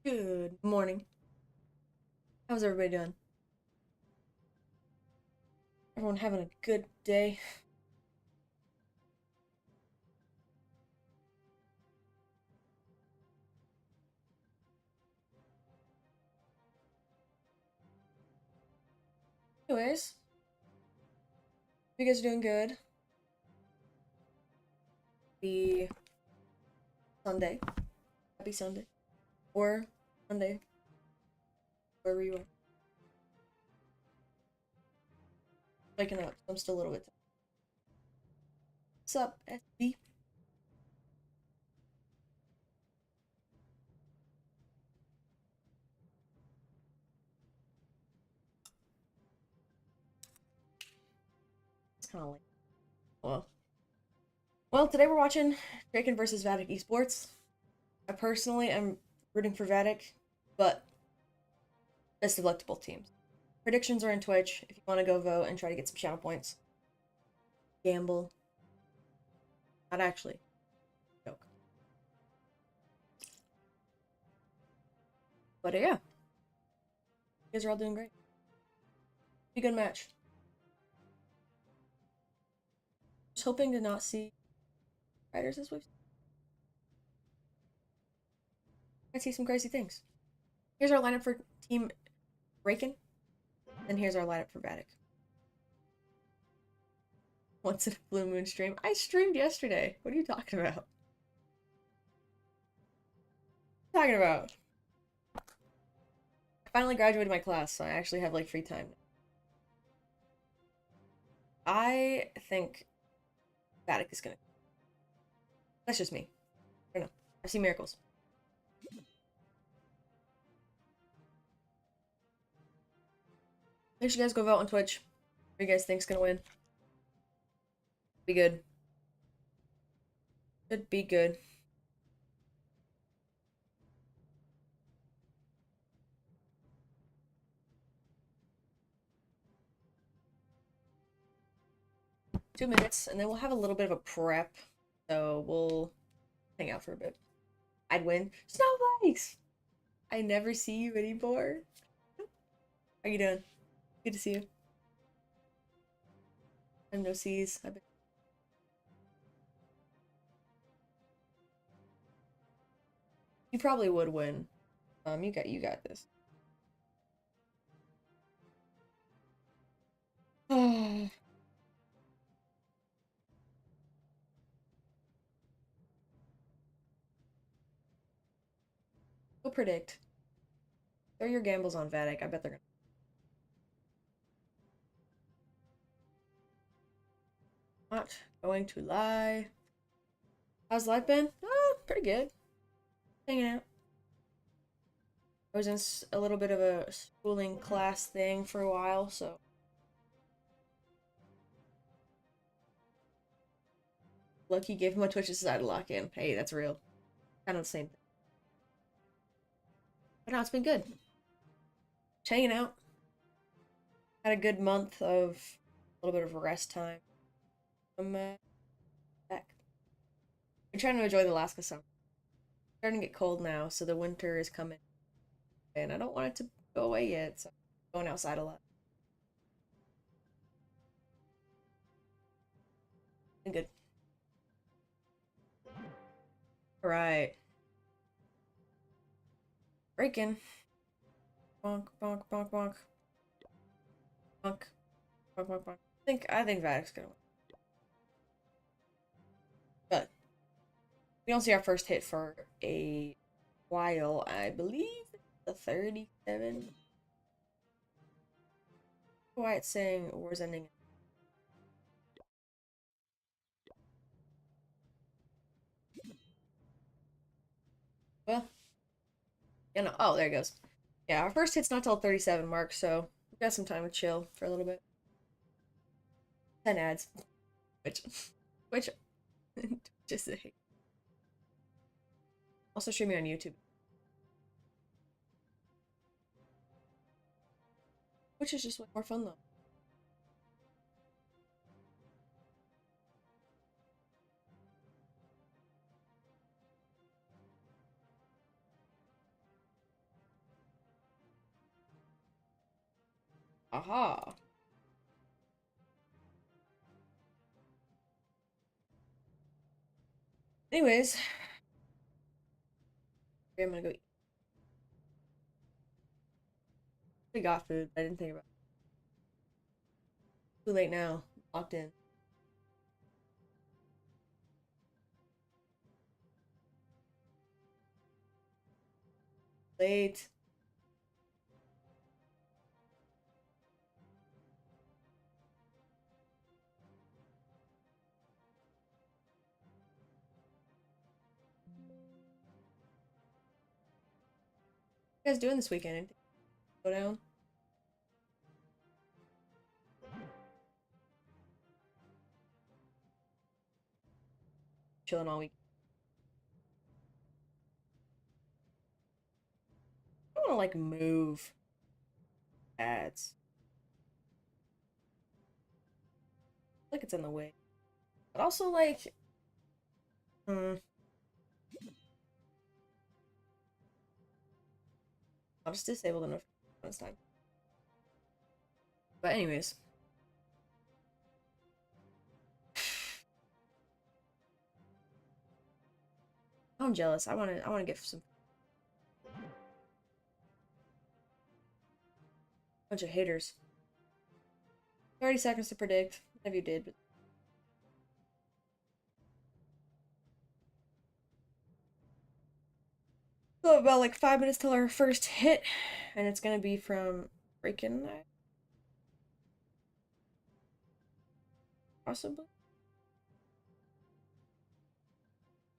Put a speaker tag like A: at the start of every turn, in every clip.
A: Good morning. How's everybody doing? Everyone having a good day? Anyways, you guys are doing good. Happy Sunday. Happy Sunday. Or Sunday. Wherever you are. Waking up. I'm still a little bit tired. What's up, SB? It's kind of late. Well, today we're watching DRAKEN versus Vatic Esports. I personally am rooting for Vatic, but best of luck to both teams. Predictions are in Twitch if you want to go vote and try to get some channel points. Gamble. Not actually. Joke. But yeah. You guys are all doing great. Be a good match. Just hoping to not see riders this week. I see some crazy things. Here's our lineup for Team DRAKEN, and here's our lineup for Vatic. Once in a blue moon stream. I streamed yesterday. What are you talking about? What are you talking about? I finally graduated my class, so I actually have like free time. I think Vatic is gonna. That's just me. I don't know. I see miracles. Make sure you guys go vote on Twitch. Who you guys think's gonna win? Be good. Should be good. Two minutes, and then we'll have a little bit of a prep. So we'll hang out for a bit. I'd win. Snowflakes! I never see you anymore. How you doing? Good to see you. I'm no C's. I've been... You probably would win. You got this. Go predict. Throw your gambles on Vatic. I bet they're gonna. Not going to lie. How's life been? Oh, pretty good. Hanging out. I was in a little bit of a schooling class thing for a while, so. Lucky gave him a Twitch decided to lock in. Hey, that's real. Kind of the same thing. But no, it's been good. Just hanging out. Had a good month of a little bit of rest time. I'm back. I'm trying to enjoy the Alaska summer. It's starting to get cold now, so the winter is coming. And I don't want it to go away yet, so I'm going outside a lot. Been good. Alright. Breaking. Bonk, bonk, bonk, bonk. Bonk. Bonk, bonk, bonk. I think Vatic's gonna win. But we don't see our first hit for a while. I believe the 37. Why it's saying war's ending. Well, you know. Oh, there it goes. Yeah, our first hit's not till 37 mark, so we got some time to chill for a little bit. 10 ads, which, which, just a hate. Also streaming on YouTube, which is just way more fun though. Aha. Anyways, I'm gonna go eat. We got food, but I didn't think about it. Too late now. Locked in. Late. What are you guys doing this weekend? Anything go down? Chilling all week. I don't want to like move ads. Like it's in the way. But also like I'll just disable the notification this time. But anyways. I'm jealous. I wanna get some bunch of haters. 30 seconds to predict. None of you did, but so about like 5 minutes till our first hit, and it's gonna be from DRAKEN, possibly.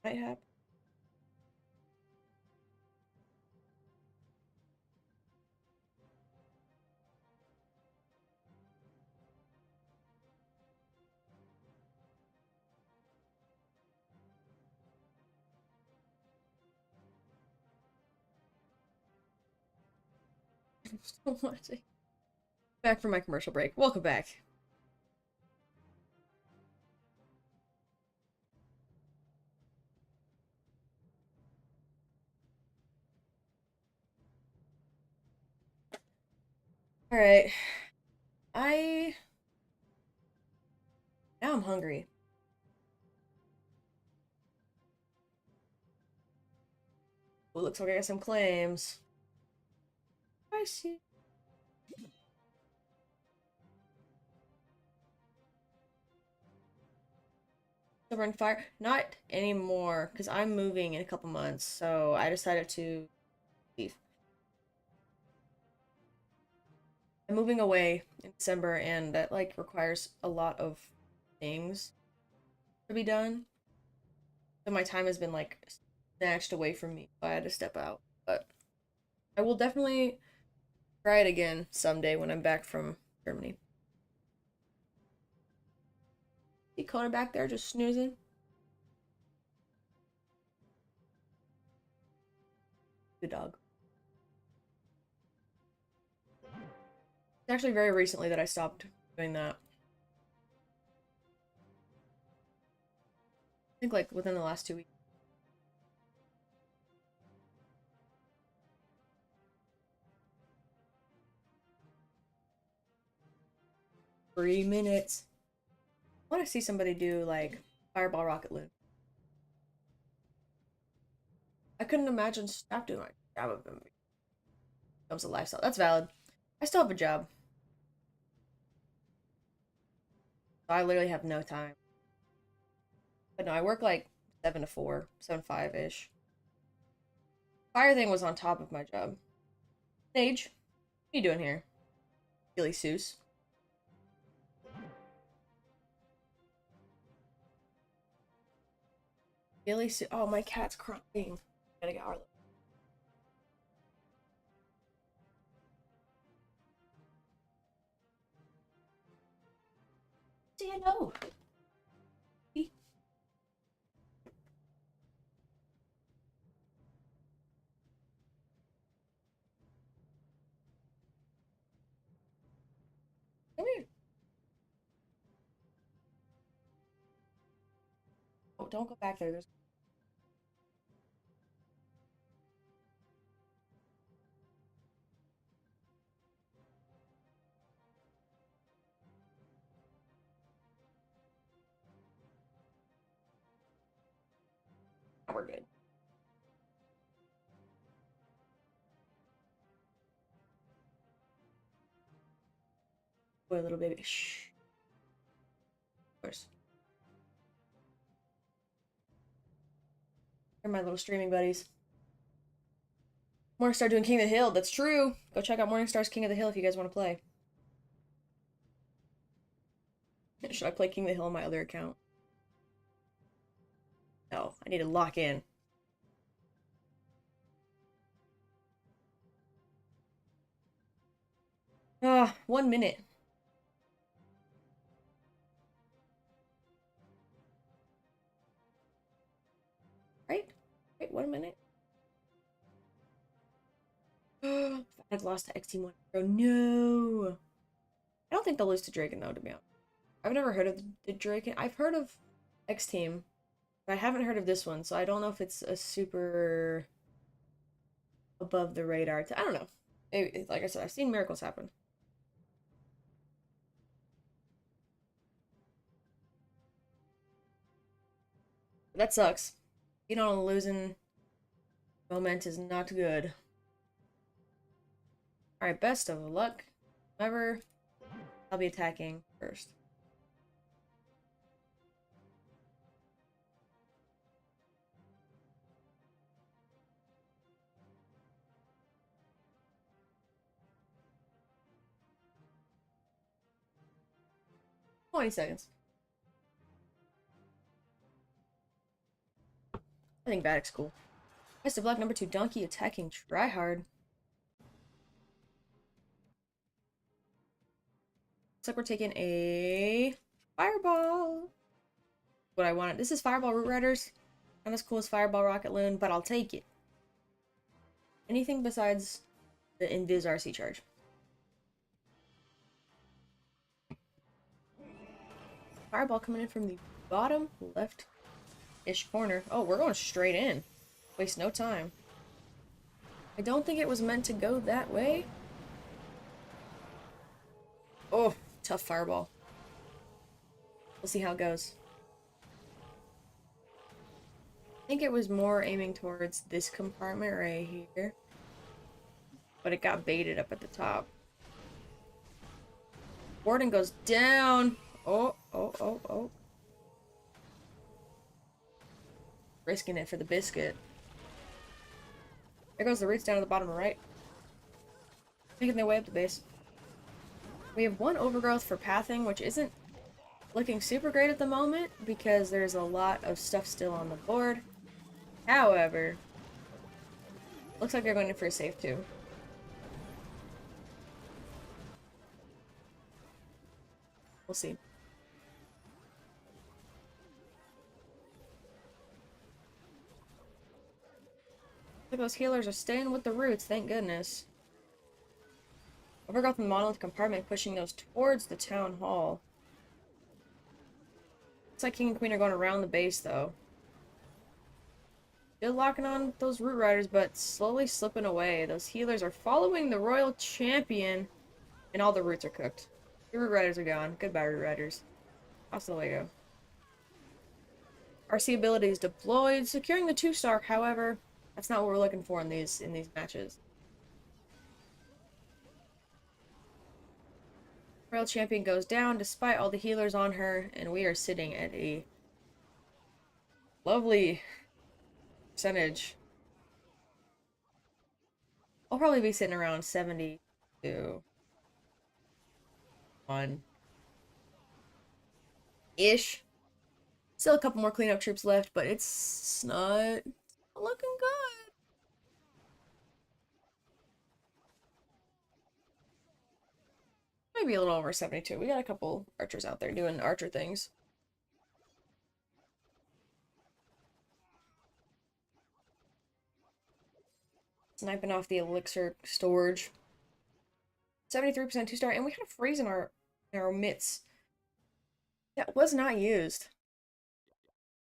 A: Might happen. So much. Back from my commercial break. Welcome back. All right. I Now I'm hungry. Oh, looks like I got some claims. I see. Stubborn fire. Not anymore, because I'm moving in a couple months, so I decided to leave. I'm moving away in December, and that like requires a lot of things to be done. So my time has been like snatched away from me, so I had to step out. But I will definitely try it again someday when I'm back from Germany. See Kona back there just snoozing? Good dog. It's actually very recently that I stopped doing that. I think like within the last 2 weeks. $3 minutes. I want to see somebody do like fireball rocket loop. I couldn't imagine stop doing my job of them. Becomes a lifestyle. That's valid. I still have a job. So I literally have no time. But no, I work like 7 to 4, 7 to 5 ish. Fire thing was on top of my job. Sage, what are you doing here? Billy Seuss. Billy Seuss. Oh, my cat's crying. Gotta get Harlow. Do you know? Come here. Oh, don't go back there. There's. We're good. Boy, little baby. Shh. Of course. They're my little streaming buddies. Morningstar doing King of the Hill. That's true. Go check out Morningstar's King of the Hill if you guys want to play. Should I play King of the Hill on my other account? No, I need to lock in. Ah, 1 minute. Right? Wait, 1 minute. Vatic lost to XT1. Oh no. I don't think they'll lose to Draken though, to be honest. I've never heard of the Draken. I've heard of X Team, but I haven't heard of this one, so I don't know if it's a super above the radar. I don't know. Maybe, like I said, I've seen miracles happen. But that sucks. You know, losing moment is not good. Alright, best of luck. Remember, I'll be attacking first. $20 seconds. I think Vatic's cool. Best of luck, number 2, Donkey attacking tryhard. Looks like we're taking a fireball. What I wanted. This is Fireball Root Riders. Not as cool as Fireball Rocket Loon, but I'll take it. Anything besides the Invis RC charge. Fireball coming in from the bottom left-ish corner. Oh, we're going straight in. Waste no time. I don't think it was meant to go that way. Oh, tough fireball. We'll see how it goes. I think it was more aiming towards this compartment right here. But it got baited up at the top. Warden goes down. Oh, oh, oh, oh. Risking it for the biscuit. There goes the roots down to the bottom right. Making their way up the base. We have 1 overgrowth for pathing, which isn't looking super great at the moment because there's a lot of stuff still on the board. However, looks like they're going in for a save too. We'll see. Those healers are staying with the roots, thank goodness. Overgrowth in the monolith compartment, pushing those towards the town hall. Looks like King and Queen are going around the base, though. Still locking on those root riders, but slowly slipping away. Those healers are following the royal champion, and all the roots are cooked. The root riders are gone. Goodbye, root riders. Hasta luego. RC abilities deployed, securing the 2-star. However, that's not what we're looking for in these matches. Royal Champion goes down despite all the healers on her, and we are sitting at a lovely percentage. I'll probably be sitting around 70 to 1-ish. Still a couple more cleanup troops left, but it's not looking good. Maybe a little over 72. We got a couple archers out there doing archer things. Sniping off the elixir storage. 73% 2-star, and we had a freeze in our mitts. That was not used.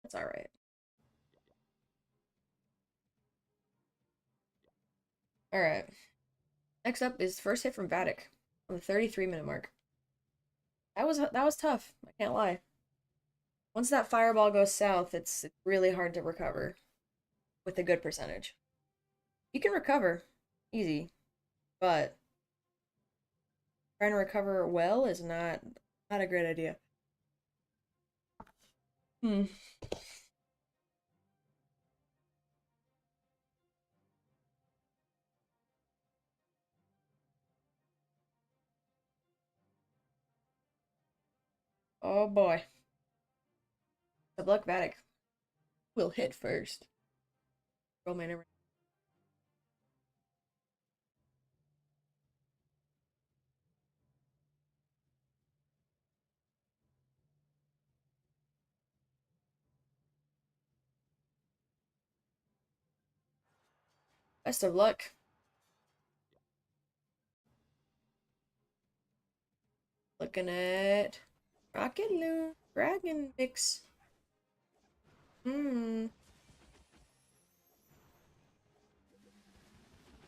A: That's alright. Alright. Next up is first hit from Vatic on the 33-minute mark. That was tough, I can't lie. Once that fireball goes south, it's really hard to recover. with a good percentage. You can recover. Easy. But trying to recover well is not a great idea. Hmm. Oh boy. Good luck, Vatic. Will hit first. Roll mana. Best of luck. Looking at Rocket Loon Dragon mix. Hmm.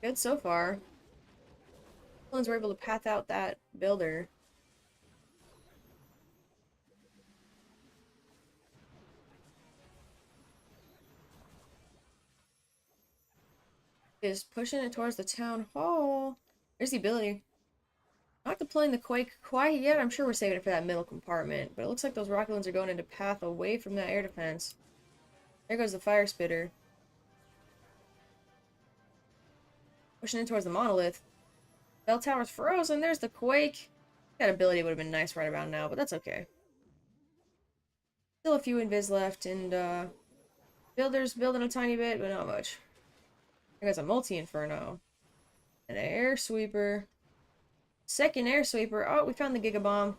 A: Good so far. Ones were able to path out that builder. Is pushing it towards the town hall. There's the ability. Not deploying the Quake quite yet. I'm sure we're saving it for that middle compartment. But it looks like those rocket loons are going into path away from that air defense. There goes the fire spitter. Pushing in towards the monolith. Bell tower's frozen. There's the Quake. That ability would have been nice right about now, but that's okay. Still a few invis left, and builders building a tiny bit, but not much. There goes a multi-inferno. An air sweeper. Second air sweeper. Oh, we found the Giga Bomb.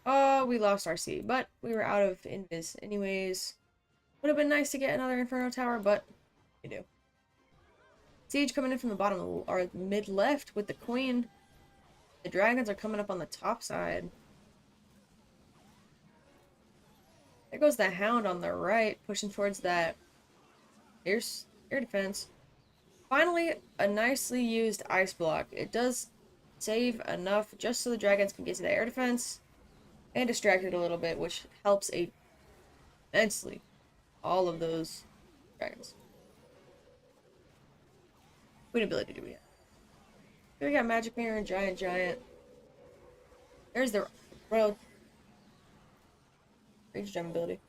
A: Oh, we lost RC, but we were out of invis anyways. Would have been nice to get another Inferno Tower, but we do. Siege coming in from the bottom or mid left with the Queen. The dragons are coming up on the top side. There goes the Hound on the right, pushing towards that air defense. Finally, a nicely used ice block. It does save enough just so the dragons can get to the air defense and distract it a little bit, which helps immensely all of those dragons. What ability do we have? Here we got Magic Mirror and Giant. There's the Royal Rage Gem ability.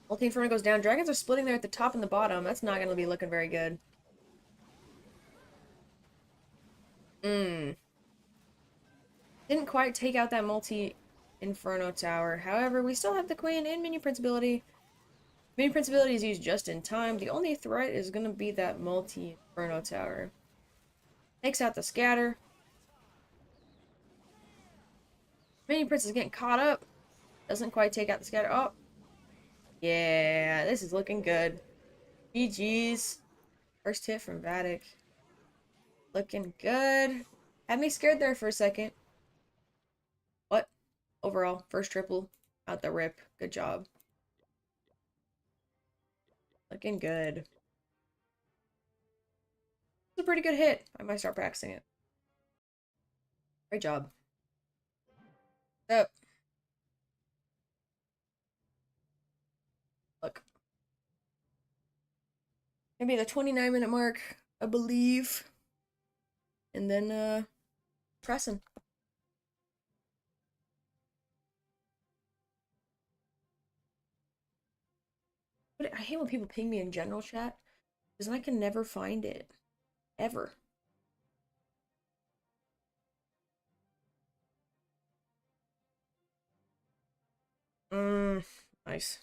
A: Multi-Inferno goes down. Dragons are splitting there at the top and the bottom. That's not going to be looking very good. Didn't quite take out that multi-Inferno tower. However, we still have the Queen and Minion Prince ability. Minion Prince ability is used just in time. The only threat is going to be that multi-Inferno tower. Takes out the scatter. Minion Prince is getting caught up. Doesn't quite take out the scatter. Oh. Yeah, this is looking good. GG's. First hit from Vatic. Looking good. Had me scared there for a second. But overall, first triple out the rip. Good job. Looking good. It's a pretty good hit. I might start practicing it. Great job. Up. Look. Maybe the 29-minute mark, I believe. And then, pressing. But I hate when people ping me in general chat, because I can never find it. Ever. Nice.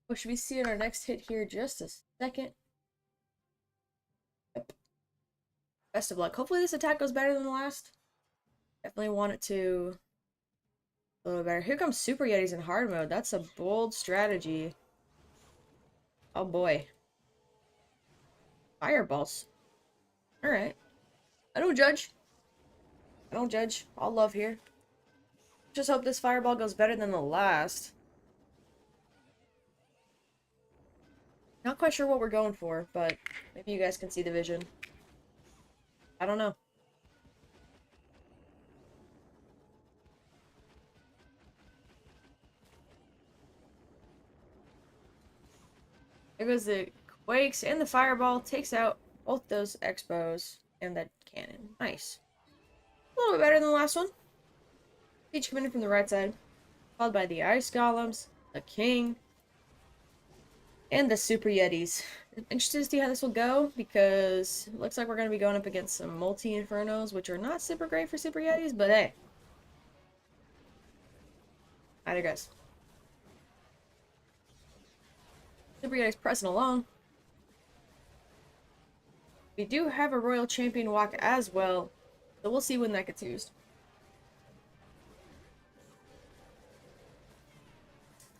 A: What should we see in our next hit here? Just a second. Yep. Best of luck. Hopefully this attack goes better than the last. Definitely want it to a little better. Here comes Super Yetis in hard mode. That's a bold strategy. Oh boy. Fireballs. Alright. I don't judge. I don't judge. All love here. Just hope this fireball goes better than the last. Not quite sure what we're going for, but maybe you guys can see the vision. I don't know. There goes the Quakes, and the fireball takes out both those Expos and that cannon. Nice. A little bit better than the last one. Each coming in from the right side, followed by the Ice Golems, the King, and the Super Yetis. I'm interested to see how this will go, because it looks like we're going to be going up against some multi-Infernos, which are not super great for Super Yetis, but hey. Alright, guys. Super Yetis pressing along. We do have a Royal Champion walk as well, so we'll see when that gets used.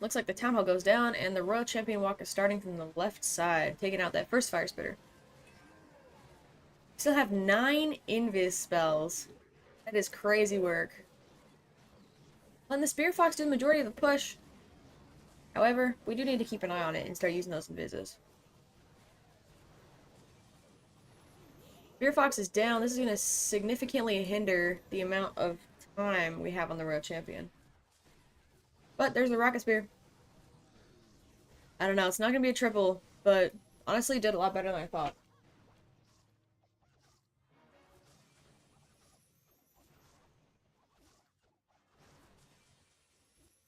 A: Looks like the Town Hall goes down, and the Royal Champion walk is starting from the left side, taking out that first Fire Spitter. We still have 9 Invis spells. That is crazy work. Letting the Spear Fox do the majority of the push. However, we do need to keep an eye on it and start using those Invises. Spear Fox is down. This is going to significantly hinder the amount of time we have on the Royal Champion. But there's the Rocket Spear. I don't know, it's not going to be a triple, but honestly it did a lot better than I thought.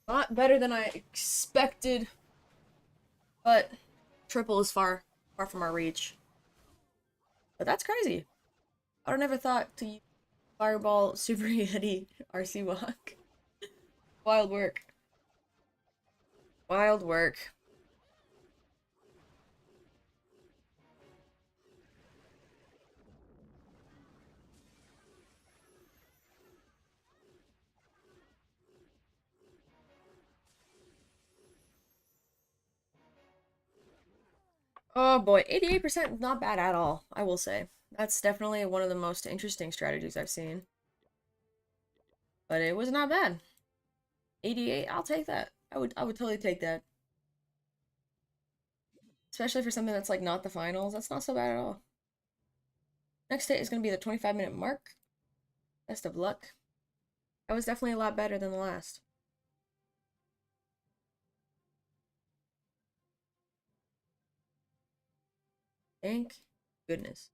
A: A lot better than I expected, but triple is far from our reach. But that's crazy. I would have never thought to use Fireball Super Yeti RC Walk. Wild work. Wild work. Oh boy, 88% not bad at all, I will say. That's definitely one of the most interesting strategies I've seen. But it was not bad. 88, I'll take that. I would totally take that. Especially for something that's like not the finals. That's not so bad at all. Next hit is going to be the 25-minute mark. Best of luck. That was definitely a lot better than the last. Thank goodness.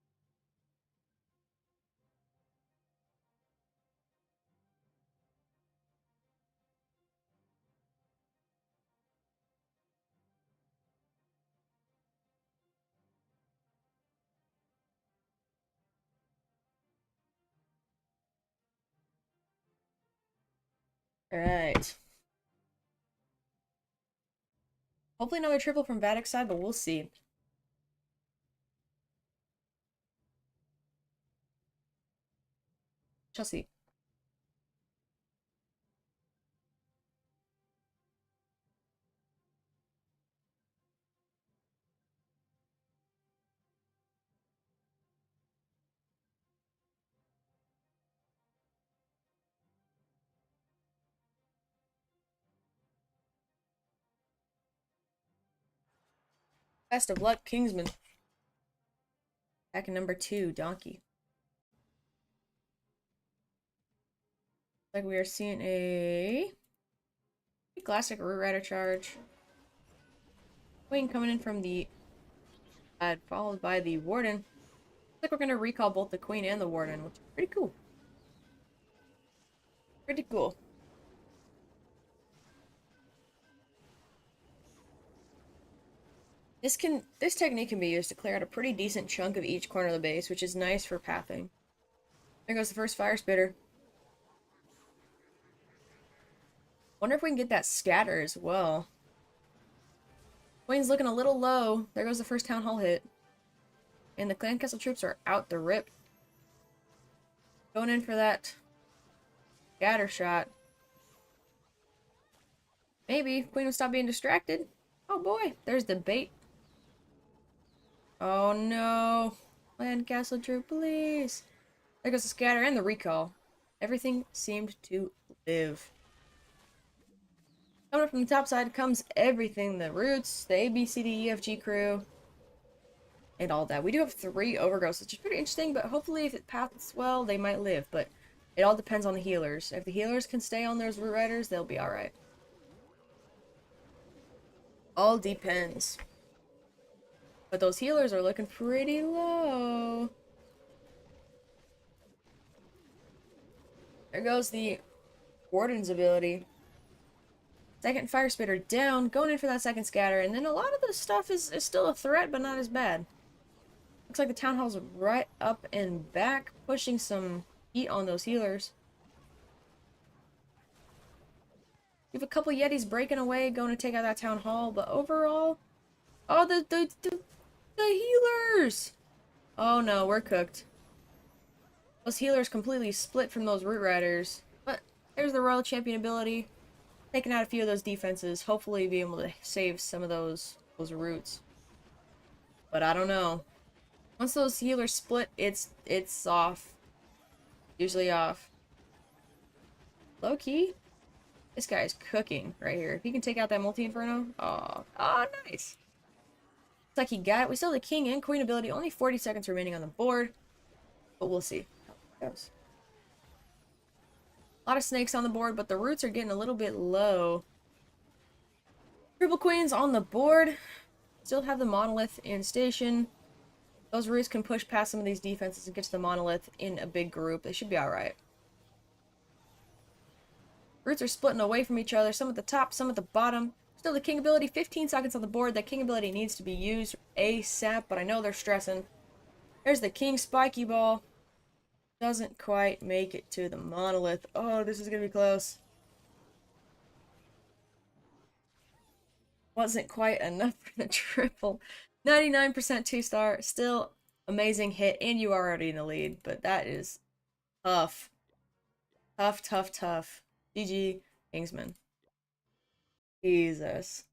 A: Alright. Hopefully another triple from Vatic's side, but we'll see. Shall see. Best of luck, Kingsman. Back in number 2, Donkey. Like we are seeing a classic Root Rider charge. Queen coming in from the side, followed by the Warden. Looks like we're going to recall both the Queen and the Warden, which is pretty cool. Pretty cool. This technique can be used to clear out a pretty decent chunk of each corner of the base, which is nice for pathing. There goes the first Fire Spitter. Wonder if we can get that scatter as well. Queen's looking a little low. There goes the first Town Hall hit. And the Clan Castle troops are out the rip. Going in for that scatter shot. Maybe Queen will stop being distracted. Oh boy, there's the bait. Oh no. Clan Castle troop, please. There goes the scatter and the recall. Everything seemed to live. Coming up from the top side comes everything. The roots, the A, B, C, D, E, F, G crew, and all that. We do have 3 overgrowths, which is pretty interesting, but hopefully if it paths well, they might live. But it all depends on the healers. If the healers can stay on those root riders, they'll be alright. All depends. But those healers are looking pretty low. There goes the Warden's ability. Second Fire Spitter down, going in for that second scatter, and then a lot of this stuff is still a threat, but not as bad. Looks like the Town Hall's right up and back, pushing some heat on those healers. You have a couple Yetis breaking away, going to take out that Town Hall, but overall... Oh, the healers! Oh no, we're cooked. Those healers completely split from those root riders. But there's the Royal Champion ability. Taking out a few of those defenses. Hopefully be able to save some of those roots. But I don't know. Once those healers split, it's off. Usually off. Low key. This guy is cooking right here. If he can take out that multi-inferno. Oh, nice. Looks like he got it. We still have the king and queen ability. Only 40 seconds remaining on the board. But we'll see how it goes. A lot of snakes on the board, but the roots are getting a little bit low. Triple queens on the board. Still have the monolith in station. Those roots can push past some of these defenses and get to the monolith in a big group. They should be alright. Roots are splitting away from each other. Some at the top, some at the bottom. Still the king ability. 15 seconds on the board. That king ability needs to be used ASAP, but I know they're stressing. There's the king spiky ball. Doesn't quite make it to the monolith. Oh, this is going to be close. Wasn't quite enough for the triple. 99% 2-star. Still amazing hit, and you are already in the lead, but that is tough. Tough. GG, Kingsman. Jesus.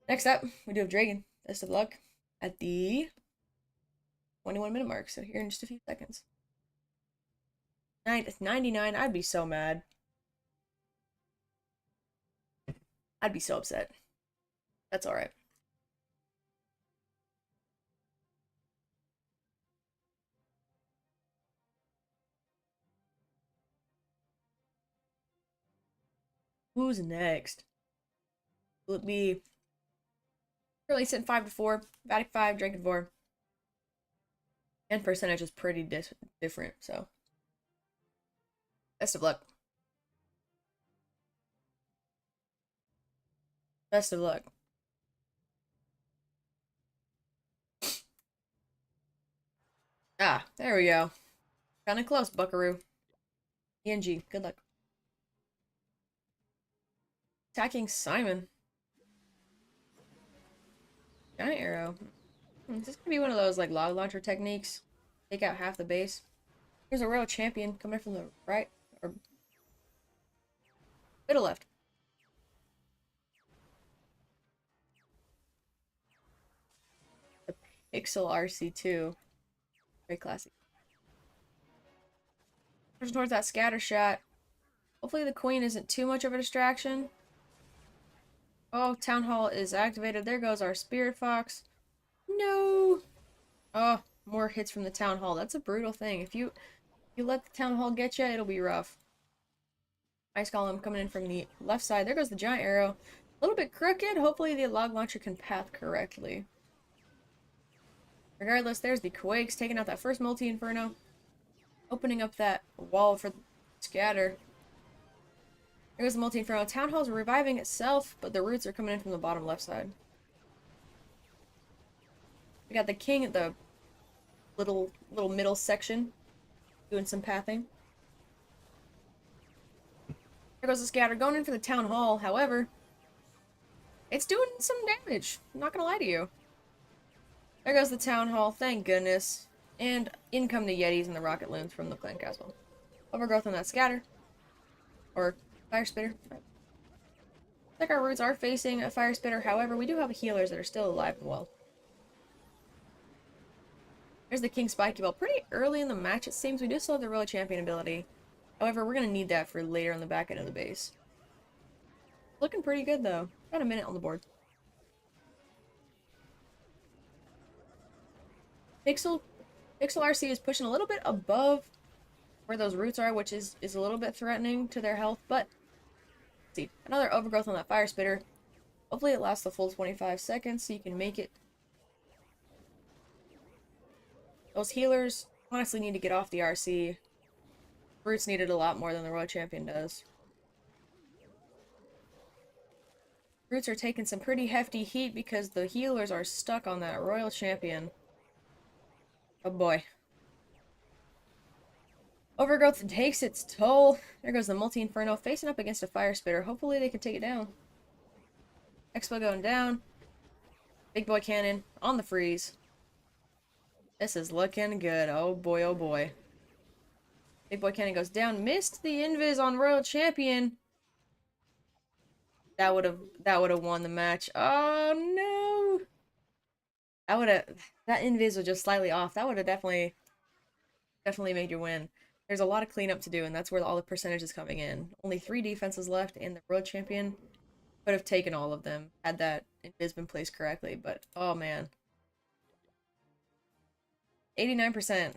A: Next up, we do have DRAKEN. Best of luck at the 21-minute mark, so here in just a few seconds. 99, I'd be so mad. I'd be so upset. That's alright. Who's next? Will it be currently sitting 5-4, Vatic 5, DRAKEN 4. And percentage is pretty different, so best of luck. Best of luck. Ah, there we go. Kinda close, buckaroo. ENG, good luck. Attacking Simon. Giant arrow. Is this gonna be one of those like log launcher techniques? Take out half the base. Here's a royal champion coming from the right or middle left. The Pixel RC2. Very classy. Pushing towards that scatter shot. Hopefully the queen isn't too much of a distraction. Oh, Town Hall is activated. There goes our Spirit Fox. No! Oh, more hits from the Town Hall. That's a brutal thing. If you let the Town Hall get you, it'll be rough. Ice Golem coming in from the left side. There goes the Giant Arrow. A little bit crooked. Hopefully the log launcher can path correctly. Regardless, there's the Quakes taking out that first multi-inferno. Opening up that wall for the scatter. There goes the multi-inferno. Town Hall's reviving itself, but the roots are coming in from the bottom left side. We got the king at the little middle section doing some pathing. There goes the scatter going in for the Town Hall. However, it's doing some damage. I'm not gonna lie to you. There goes the Town Hall. Thank goodness. And in come the Yetis and the Rocket Loons from the Clan Castle. Overgrowth on that scatter. Or Fire Spitter. I think our roots are facing a Fire Spitter. However, we do have healers that are still alive and well. There's the King Spiky Ball. Pretty early in the match, it seems. We do still have the Royal Champion ability. However, we're going to need that for later on the back end of the base. Looking pretty good, though. Got a minute on the board. Pixel RC is pushing a little bit above where those roots are, which is a little bit threatening to their health, but let's see. Another overgrowth on that fire spitter. Hopefully it lasts the full 25 seconds so you can make it. Those healers honestly need to get off the RC. Roots needed a lot more than the Royal Champion does. Roots are taking some pretty hefty heat because the healers are stuck on that Royal Champion. Oh boy. Overgrowth takes its toll. There goes the Multi-Inferno facing up against a Fire Spitter. Hopefully they can take it down. Expo going down. Big Boy Cannon on the freeze. This is looking good. Oh boy, oh boy. Big Boy Cannon goes down. Missed the invis on Royal Champion. That would have won the match. Oh no. That invis was just slightly off. That would have definitely made you win. There's a lot of cleanup to do, and that's where all the percentage is coming in. Only 3 defenses left, and the Royal Champion could have taken all of them had that invis been placed correctly, but oh man. 89%.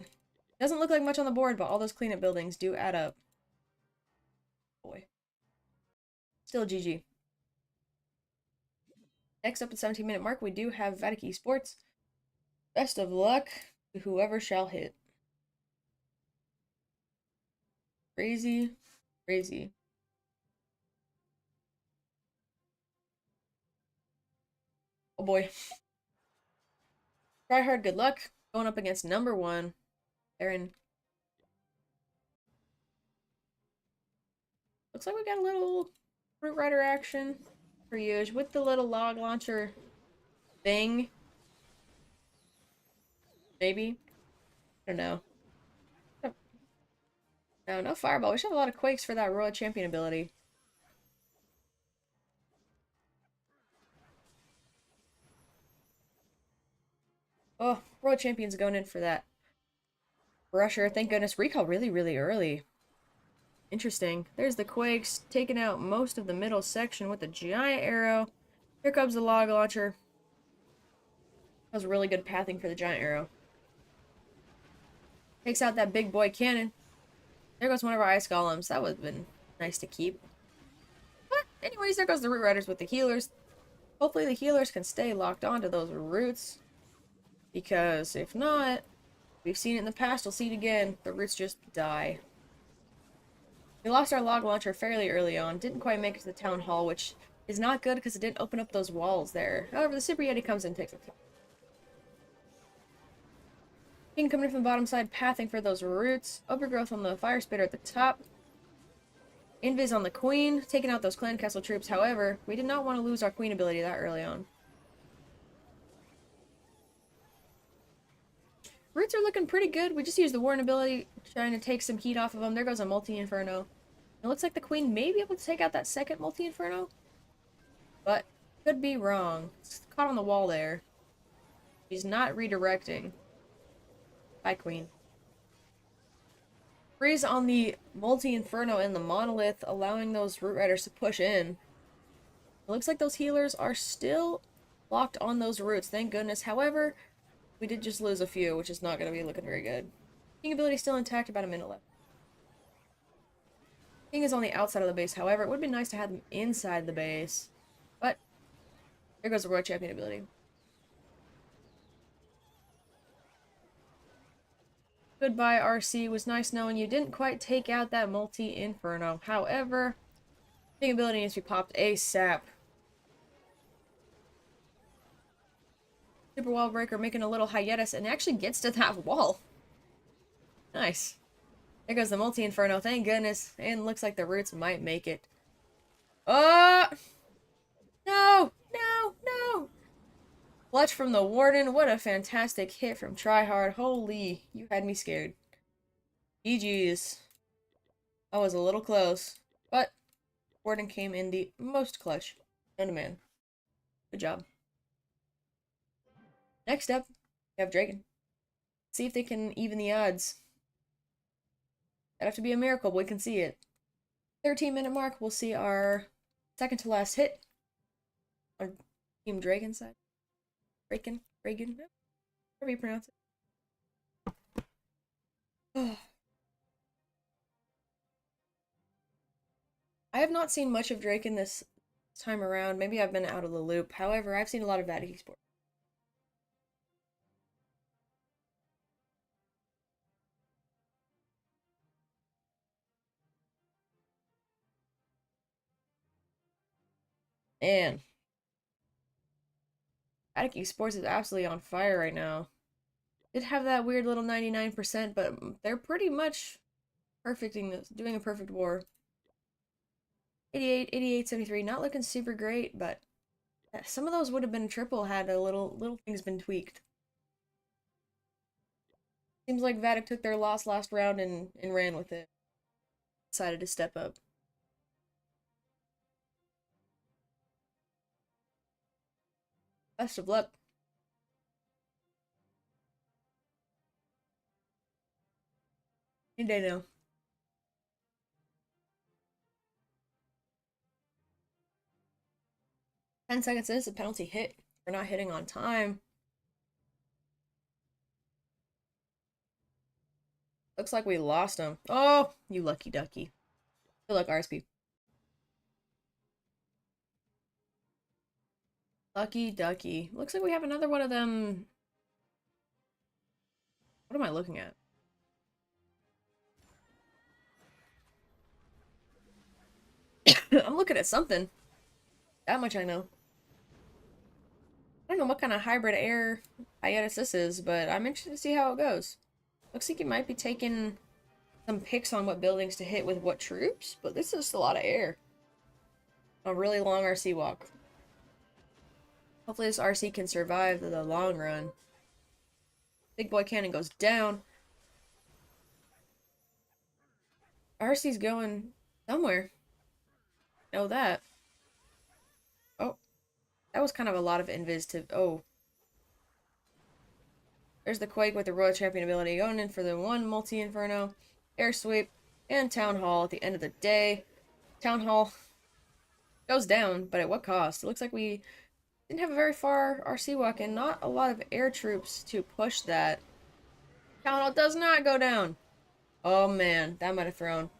A: Doesn't look like much on the board, but all those cleanup buildings do add up. Boy. Still GG. Next up at 17-minute mark, we do have Vatic Esports. Best of luck to whoever shall hit. Crazy, crazy. Oh boy. Try hard, good luck. Going up against number 1, Aaron. Looks like we got a little Root Rider action for you with the little log launcher thing. Maybe. I don't know. No Fireball. We should have a lot of Quakes for that Royal Champion ability. Oh, Royal Champion's going in for that Rusher. Thank goodness. Recall really, really early. Interesting. There's the Quakes taking out most of the middle section with the giant arrow. Here comes the log launcher. That was really good pathing for the giant arrow. Takes out that big boy cannon. There goes one of our ice golems. That would have been nice to keep. But anyways, there goes the Root Riders with the healers. Hopefully the healers can stay locked onto those roots. Because if not, we've seen it in the past, we'll see it again. The roots just die. We lost our log launcher fairly early on. Didn't quite make it to the town hall, which is not good because it didn't open up those walls there. However, the Super Yeti comes in and takes it. King coming in from the bottom side, pathing for those roots. Overgrowth on the fire spitter at the top. Invis on the queen, taking out those clan castle troops. However, we did not want to lose our queen ability that early on. Roots are looking pretty good. We just used the Warren ability, trying to take some heat off of them. There goes a Multi-Inferno. It looks like the queen may be able to take out that second Multi-Inferno. But, could be wrong. It's caught on the wall there. She's not redirecting. Bye, queen. Freeze on the Multi-Inferno and the Monolith, allowing those Root Riders to push in. It looks like those healers are still locked on those roots, thank goodness. However, we did just lose a few, which is not going to be looking very good. King ability still intact, about a minute left. King is on the outside of the base, however, it would be nice to have them inside the base. But, there goes the Royal Champion ability. Goodbye, RC. Was nice knowing you didn't quite take out that Multi-Inferno. However, King ability needs to be popped ASAP. Super Wall Breaker making a little hiatus and actually gets to that wall. Nice. There goes the Multi-Inferno, thank goodness. And looks like the roots might make it. Oh! No! No! No! Clutch from the Warden. What a fantastic hit from Tryhard. Holy, you had me scared. GG's. I was a little close. But Warden came in the most clutch. Known to man. Good job. Next up, we have DRAKEN. See if they can even the odds. That'd have to be a miracle, but we can see it. 13-minute mark, we'll see our Second to last hit on Team Draken side. Draken, however you pronounce it. I have not seen much of Draken this time around. Maybe I've been out of the loop. However, I've seen a lot of Vatic Esports. Man, Vatic Esports is absolutely on fire right now. Did have that weird little 99%, but they're pretty much perfecting this, doing a perfect war. 88, 88, 73, not looking super great, but some of those would have been triple had a little things been tweaked. Seems like Vatic took their loss last round and ran with it. Decided to step up. Best of luck. Any day now. 10 seconds in, it's a penalty hit. We're not hitting on time. Looks like we lost him. Oh, you lucky ducky. Good luck, RSP. Lucky ducky. Looks like we have another one of them. What am I looking at? I'm looking at something. That much I know. I don't know what kind of hybrid air hiatus this is, but I'm interested to see how it goes. Looks like you might be taking some picks on what buildings to hit with what troops, but this is a lot of air. A really long RC walk. Hopefully this RC can survive the long run. Big boy cannon goes down. RC's going somewhere. Know that. Oh, that was kind of a lot of invis to... Oh. There's the Quake with the Royal Champion ability going in for the one multi-inferno. Air sweep and Town Hall at the end of the day. Town Hall goes down, but at what cost? It looks like we didn't have a very far RC walk and not a lot of air troops to push that. Town Hall does not go down. Oh man, that might have thrown.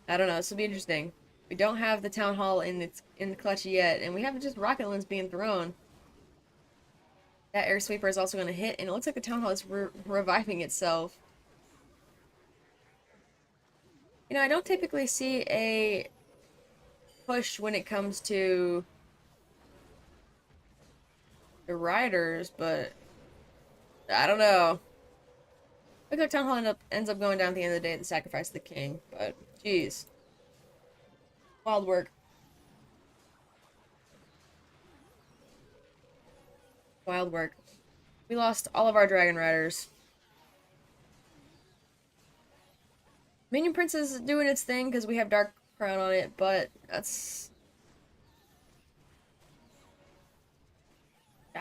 A: I don't know, this will be interesting. We don't have the Town Hall in the clutch yet, and we have just rocket lens being thrown. That air sweeper is also going to hit, and it looks like the Town Hall is reviving itself. You know, I don't typically see a push when it comes to the riders, but I don't know. Looks like Town Hall ends up going down at the end of the day at the sacrifice of the king, but jeez. Wild work. Wild work. We lost all of our Dragon Riders. Minion Prince is doing its thing because we have Dark Crown on it, but that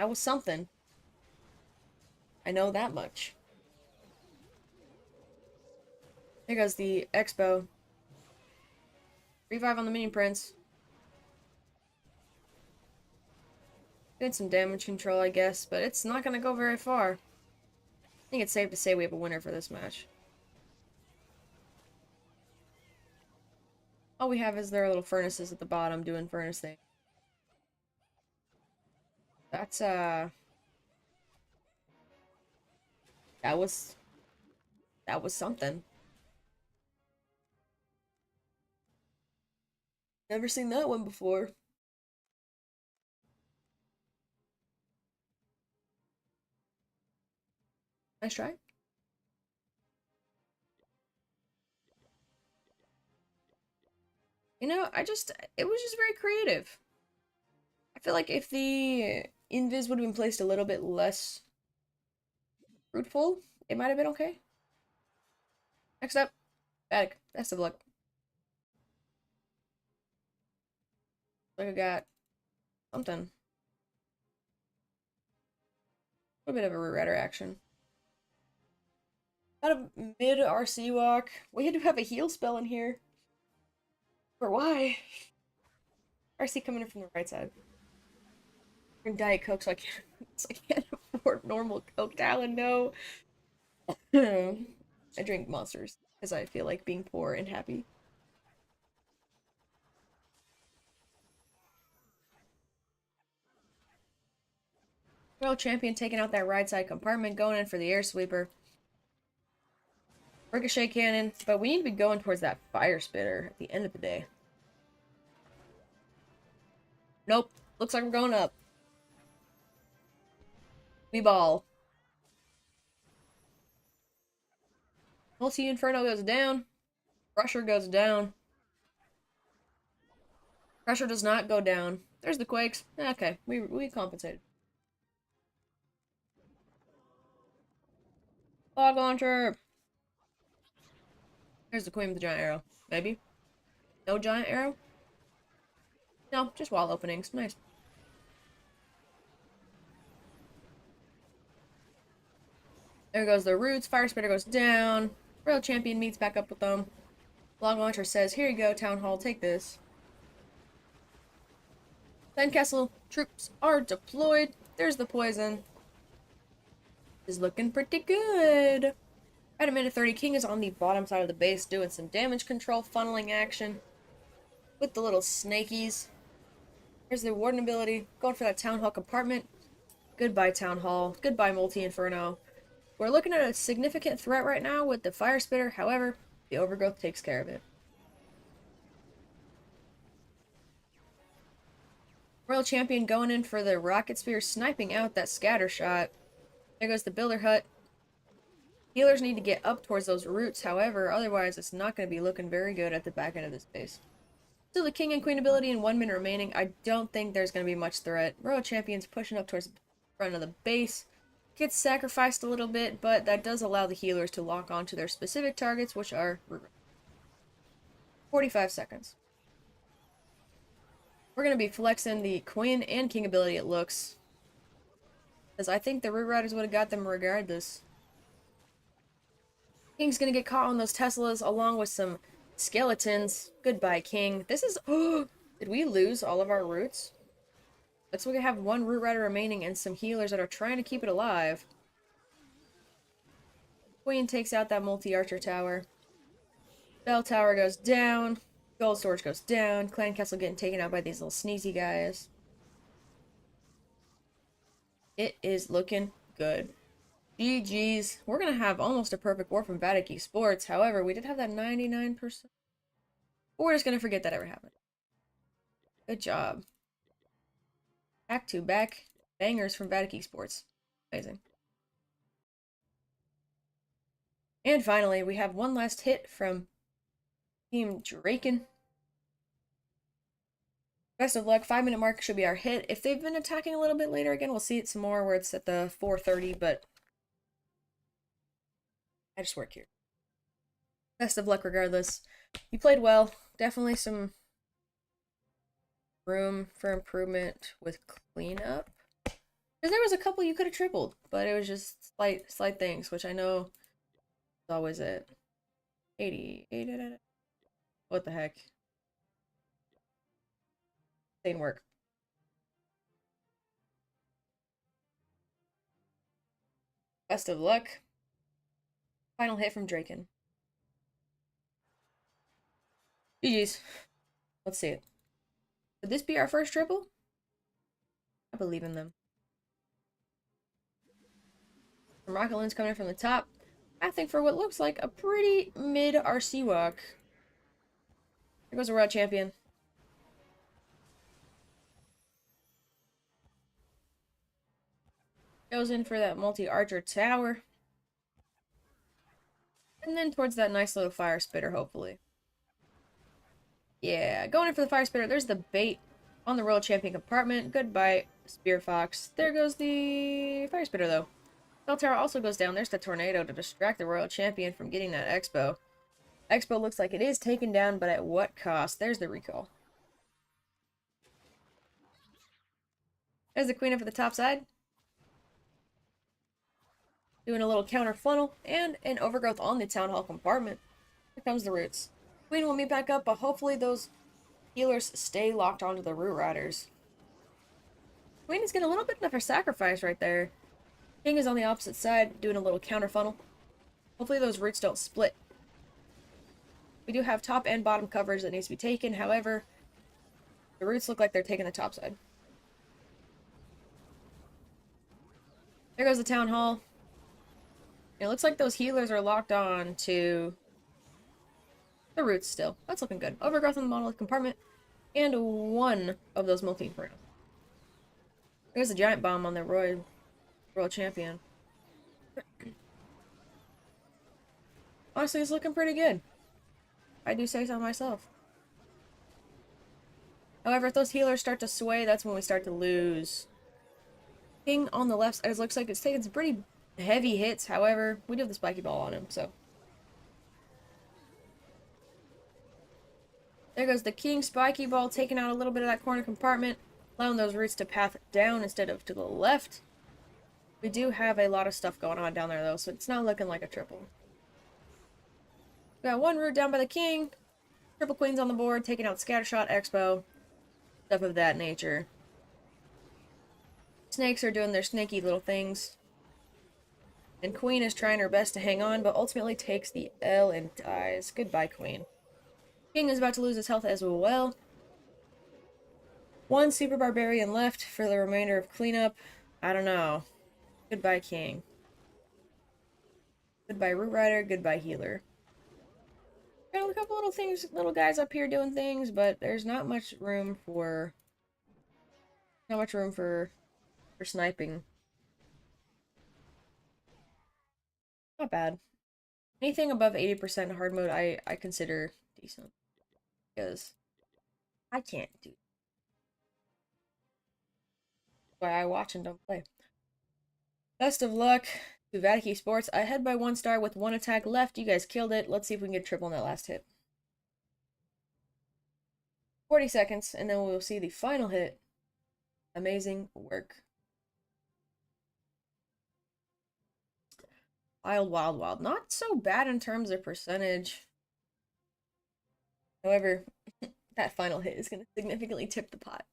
A: was something. I know that much. There goes the Expo. Revive on the Minion Prince. Did some damage control, I guess, but it's not going to go very far. I think it's safe to say we have a winner for this match. All we have is their little furnaces at the bottom doing furnace thing. That's, that was something. Never seen that one before. Nice try. You know, it was just very creative. I feel like if the invis would have been placed a little bit less fruitful, it might have been okay. Next up, Vatic. Best of luck. Like I got something. A bit of a red action. Got a mid RC walk. We had to have a heal spell in here. For why? RC coming in from the right side. And Diet Coke, so I can't, so I can't afford normal Coke. Talon, no. I drink Monsters because I feel like being poor and happy. World champion taking out that right side compartment, going in for the air sweeper. Ricochet cannon, but we need to be going towards that fire spitter at the end of the day. Nope. Looks like we're going up. We ball. Multi-Inferno goes down. Crusher goes down. Crusher does not go down. There's the Quakes. Okay, we compensated. Log launcher. There's the Queen with the giant arrow. Maybe. No giant arrow? No, just wall openings. Nice. There goes the roots. Fire spitter goes down. Royal champion meets back up with them. Log launcher says, "Here you go, Town Hall. Take this." Castle troops are deployed. There's the poison. Is looking pretty good. At a minute 30, King is on the bottom side of the base doing some damage control funneling action with the little snakies. Here's the Warden ability. Going for that Town Hall compartment. Goodbye, Town Hall. Goodbye, Multi-Inferno. We're looking at a significant threat right now with the Fire Spitter. However, the Overgrowth takes care of it. Royal Champion going in for the Rocket Spear, sniping out that scatter shot. There goes the Builder Hut. Healers need to get up towards those roots, however, otherwise it's not going to be looking very good at the back end of this base. Still the King and Queen ability and 1 minute remaining. I don't think there's going to be much threat. Royal Champion's pushing up towards the front of the base. Gets sacrificed a little bit, but that does allow the healers to lock onto their specific targets, which are 45 seconds. We're going to be flexing the Queen and King ability, it looks. Because I think the Root Riders would have got them regardless. King's going to get caught on those Teslas along with some skeletons. Goodbye, King. This is... Oh! Did we lose all of our roots? Looks like we have 1 Root Rider remaining and some healers that are trying to keep it alive. Queen takes out that multi-archer tower. Bell tower goes down. Gold storage goes down. Clan Castle getting taken out by these little sneezy guys. It is looking good. GG's. We're going to have almost a perfect war from Vatic Esports. However, we did have that 99%. We're just going to forget that ever happened. Good job. Back-to-back bangers from Vatic Esports. Amazing. And finally, we have one last hit from Team DRAKEN. Best of luck. 5 minute mark should be our hit. If they've been attacking a little bit later again, we'll see it some more where it's at the 4:30, but I just work here. Best of luck regardless. You played well. Definitely some room for improvement with cleanup. Because there was a couple you could have tripled, but it was just slight things, which I know is always it. 80. What the heck? Didn't work. Best of luck. Final hit from DRAKEN. GG's. Let's see it. Would this be our first triple? I believe in them. Some rocket launchers coming in from the top. I think for what looks like a pretty mid RC walk. There goes a world champion. Goes in for that multi-archer tower. And then towards that nice little fire spitter, hopefully. Yeah, going in for the fire spitter. There's the bait on the royal champion compartment. Goodbye, Spear Fox. There goes the fire spitter, though. Bell tower also goes down. There's the tornado to distract the royal champion from getting that expo. Expo looks like it is taken down, but at what cost? There's the recall. There's the queen up at the top side. doing a little counter funnel, and an overgrowth on the Town Hall compartment. Here comes the roots. Queen will meet back up, but hopefully those healers stay locked onto the Root Riders. Queen is getting a little bit of a sacrifice right there. King is on the opposite side, doing a little counter funnel. Hopefully those roots don't split. We do have top and bottom coverage that needs to be taken, however, the roots look like they're taking the top side. There goes the Town Hall. It looks like those healers are locked on to the roots still. That's looking good. Overgrowth in the monolith compartment, and one of those multi-infernos. There's a giant bomb on the Royal Champion. Honestly, it's looking pretty good. I do say so myself. However, if those healers start to sway, that's when we start to lose. King on the left side looks like it's taking some pretty heavy hits. However, we do have the spiky ball on him, so. There goes the King spiky ball, taking out a little bit of that corner compartment, allowing those roots to path down instead of to the left. We do have a lot of stuff going on down there, though, so it's not looking like a triple. We got one root down by the King. Triple Queens on the board, taking out Scattershot, Expo, stuff of that nature. Snakes are doing their snaky little things. And Queen is trying her best to hang on, but ultimately takes the L and dies. Goodbye, Queen. King is about to lose his health as well. One Super Barbarian left for the remainder of cleanup. I don't know. Goodbye, King. Goodbye, Root Rider. Goodbye, Healer. Got a couple little things, little guys up here doing things, but there's not much room for sniping. Not bad. Anything above 80% hard mode I consider decent. Because I can't do. That's why I watch and don't play. Best of luck to Vatic Esports. I head by 1 star with 1 attack left. You guys killed it. Let's see if we can get triple in that last hit. 40 seconds, and then we'll see the final hit. Amazing work. Wild, wild, wild. Not so bad in terms of percentage. However, that final hit is going to significantly tip the pot.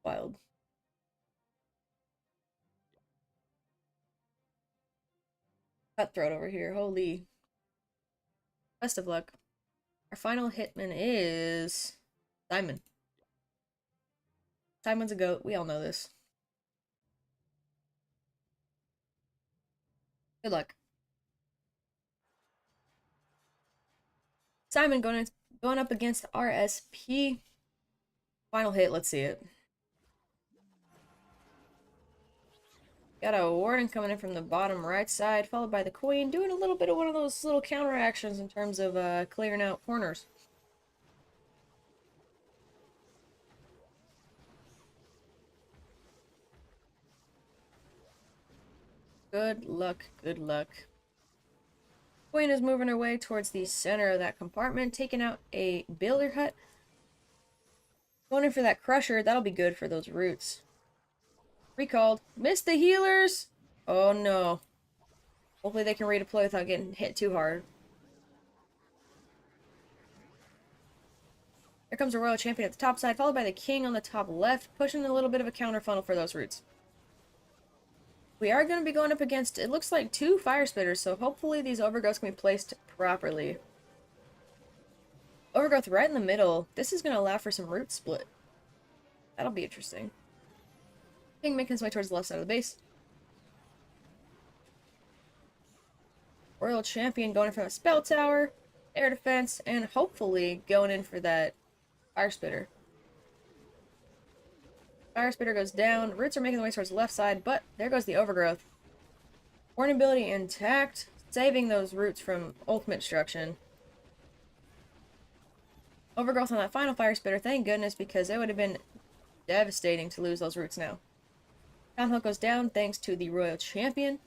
A: Wild. Cutthroat over here. Holy. Best of luck. Our final hitman is Simon. Simon's a goat. We all know this. Good luck. Simon going up against RSP. Final hit. Let's see it. Got a warden coming in from the bottom right side, followed by the Queen, doing a little bit of one of those little counter actions in terms of clearing out corners. Good luck, good luck. Queen is moving her way towards the center of that compartment, taking out a builder hut. Going in for that crusher, that'll be good for those roots. Recalled. Missed the healers! Oh no. Hopefully they can redeploy without getting hit too hard. Here comes a Royal Champion at the top side, followed by the King on the top left, pushing a little bit of a counter funnel for those roots. We are going to be going up against, it looks like 2 Fire Spitters, so hopefully these Overgrowths can be placed properly. Overgrowth right in the middle. This is going to allow for some root split. That'll be interesting. King making his way towards the left side of the base. Royal Champion going in for a Spell Tower, Air Defense, and hopefully going in for that Fire Spitter. Fire Spitter goes down. Roots are making their way towards the left side, but there goes the Overgrowth. Warning ability intact, saving those roots from ultimate destruction. Overgrowth on that final Fire Spitter, thank goodness, because it would have been devastating to lose those roots now. Town Hall goes down thanks to the Royal Champion.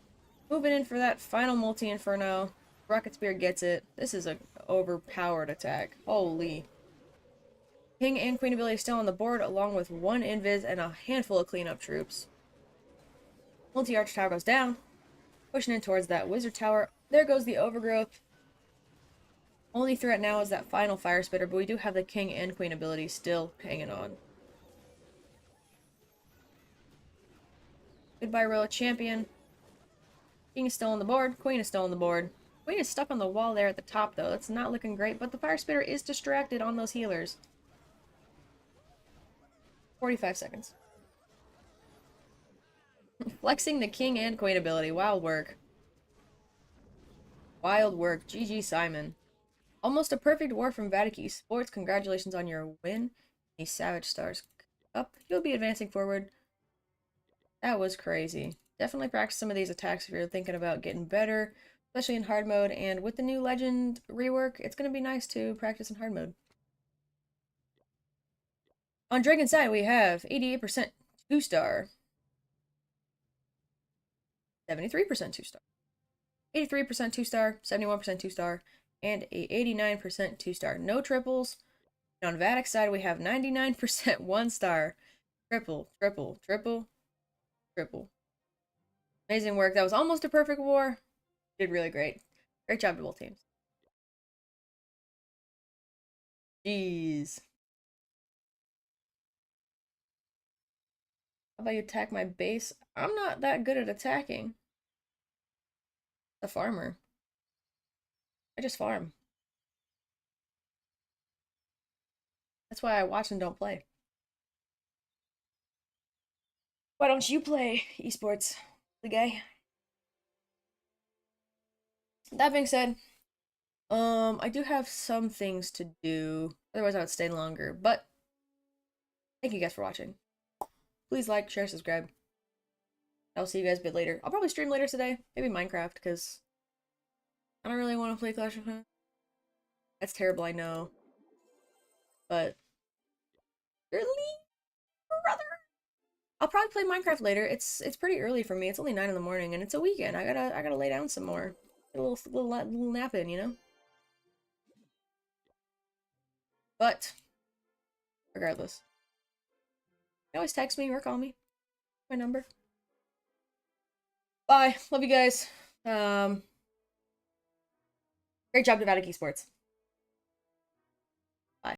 A: Moving in for that final multi-inferno. Rocket Spear gets it. This is an overpowered attack. Holy. King and Queen ability still on the board, along with 1 invis and a handful of cleanup troops. Multi-arch tower goes down. Pushing in towards that wizard tower. There goes the overgrowth. Only threat now is that final fire spitter, but we do have the king and queen ability still hanging on. Goodbye, Royal Champion. King is still on the board. Queen is still on the board. Queen is stuck on the wall there at the top, though. That's not looking great, but the fire spitter is distracted on those healers. 45 seconds. Flexing the king and queen ability. Wild work. Wild work. GG, Simon. Almost a perfect war from Vatic Esports. Congratulations on your win. The Savage Stars up. You'll be advancing forward. That was crazy. Definitely practice some of these attacks if you're thinking about getting better, especially in hard mode. And with the new legend rework, it's going to be nice to practice in hard mode. On Draken's side, we have 88% 2-star, 73% 2-star, 83% 2-star, 71% 2-star, and a 89% 2-star. No triples. And on Vatic's side, we have 99% 1-star. Triple, triple, triple, triple. Amazing work. That was almost a perfect war. Did really great. Great job to both teams. Jeez. How about you attack my base? I'm not that good at attacking. A farmer. I just farm. That's why I watch and don't play. Why don't you play esports, the guy? That being said, I do have some things to do. Otherwise, I would stay longer. But thank you guys for watching. Please like, share, subscribe. I'll see you guys a bit later. I'll probably stream later today. Maybe Minecraft, because I don't really want to play Clash of Clans. That's terrible, I know. But really, brother, I'll probably play Minecraft later. It's pretty early for me. It's only 9 in the morning, and it's a weekend. I gotta lay down some more. Get a little nap in, you know. But regardless, you can always text me or call me. My number. Bye. Love you guys. Great job to Vatic Esports.